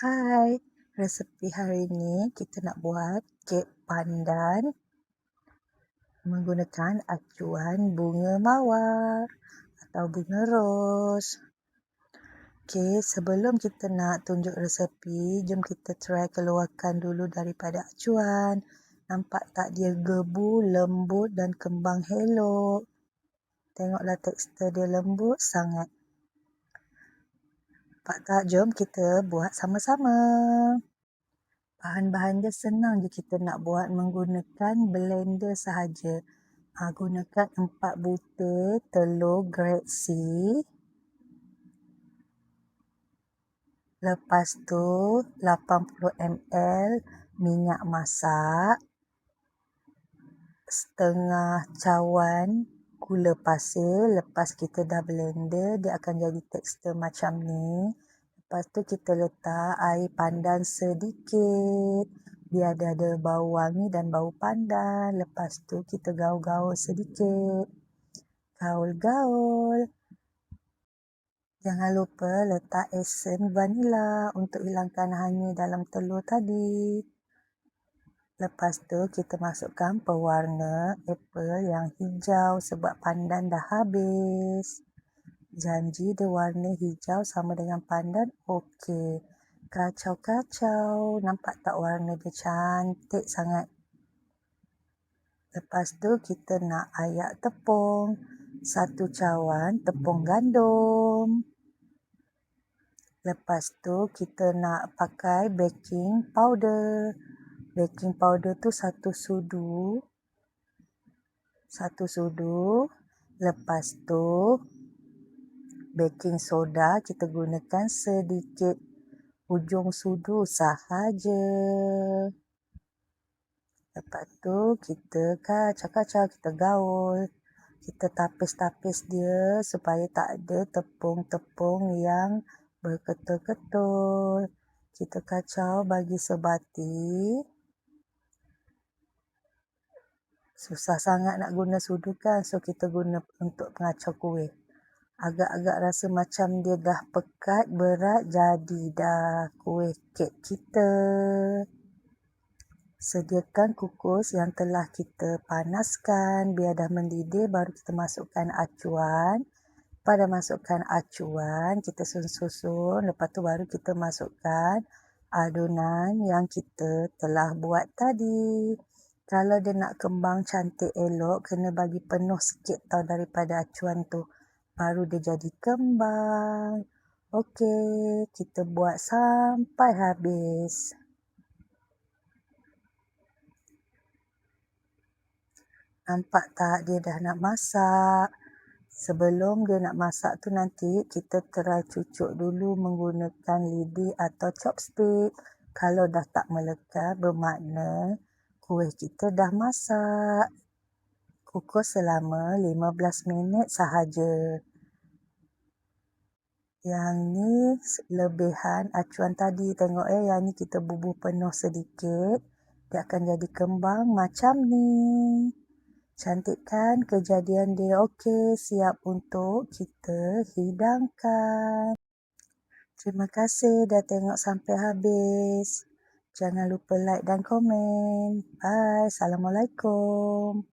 Hai, resep hari ini kita nak buat kek pandan menggunakan acuan bunga mawar atau bunga ros. Okey, sebelum kita nak tunjuk resepi, jom kita try keluarkan dulu daripada acuan. Nampak tak dia gebu, lembut dan kembang elok. Tengoklah tekstur dia lembut sangat. Nampak tak? Jom kita buat sama-sama. Bahan-bahan dia senang je kita nak buat menggunakan blender sahaja. Gunakan 4 butir telur grade C. Lepas tu 80 ml minyak masak. Setengah cawan gula pasir. Lepas kita dah blender, dia akan jadi tekstur macam ni. Lepas tu kita letak air pandan sedikit. Biar dia ada bau wangi dan bau pandan. Lepas tu kita gaul-gaul sedikit. Gaul-gaul. Jangan lupa letak esen vanila untuk hilangkan hanyir dalam telur tadi. Lepas tu kita masukkan pewarna apple yang hijau sebab pandan dah habis. Janji dia warna hijau sama dengan pandan, okey. Kacau-kacau. Nampak tak warna dia cantik sangat. Lepas tu kita nak ayak tepung. 1 cawan tepung gandum. Lepas tu kita nak pakai baking powder. Baking powder tu 1 sudu. 1 sudu. Lepas tu baking soda kita gunakan sedikit hujung sudu sahaja. Lepas tu kita kacau-kacau, kita gaul. Kita tapis-tapis dia supaya tak ada tepung-tepung yang berketul-ketul. Kita kacau bagi sebati. Susah sangat nak guna sudu kan, so kita guna untuk pengacau kuih. Agak-agak rasa macam dia dah pekat, berat, jadi dah kuih kek kita. Sediakan kukus yang telah kita panaskan. Biar dah mendidih, baru kita masukkan acuan. Pada masukkan acuan, kita susun-susun. Lepas tu baru kita masukkan adunan yang kita telah buat tadi. Kalau dia nak kembang cantik elok, kena bagi penuh sikit tau daripada acuan tu. Baru dia jadi kembang. Okey, kita buat sampai habis. Nampak tak dia dah nak masak? Sebelum dia nak masak tu nanti kita try cucuk dulu menggunakan lidi atau chopstick. Kalau dah tak melekat bermakna kuih kita dah masak. Kukus selama 15 minit sahaja. Yang ni lebihan acuan tadi. Tengok yang ni kita bubuh penuh sedikit. Dia akan jadi kembang macam ni. Cantik kan kejadian dia? Okey, siap untuk kita hidangkan. Terima kasih dah tengok sampai habis. Jangan lupa like dan komen. Bye. Assalamualaikum.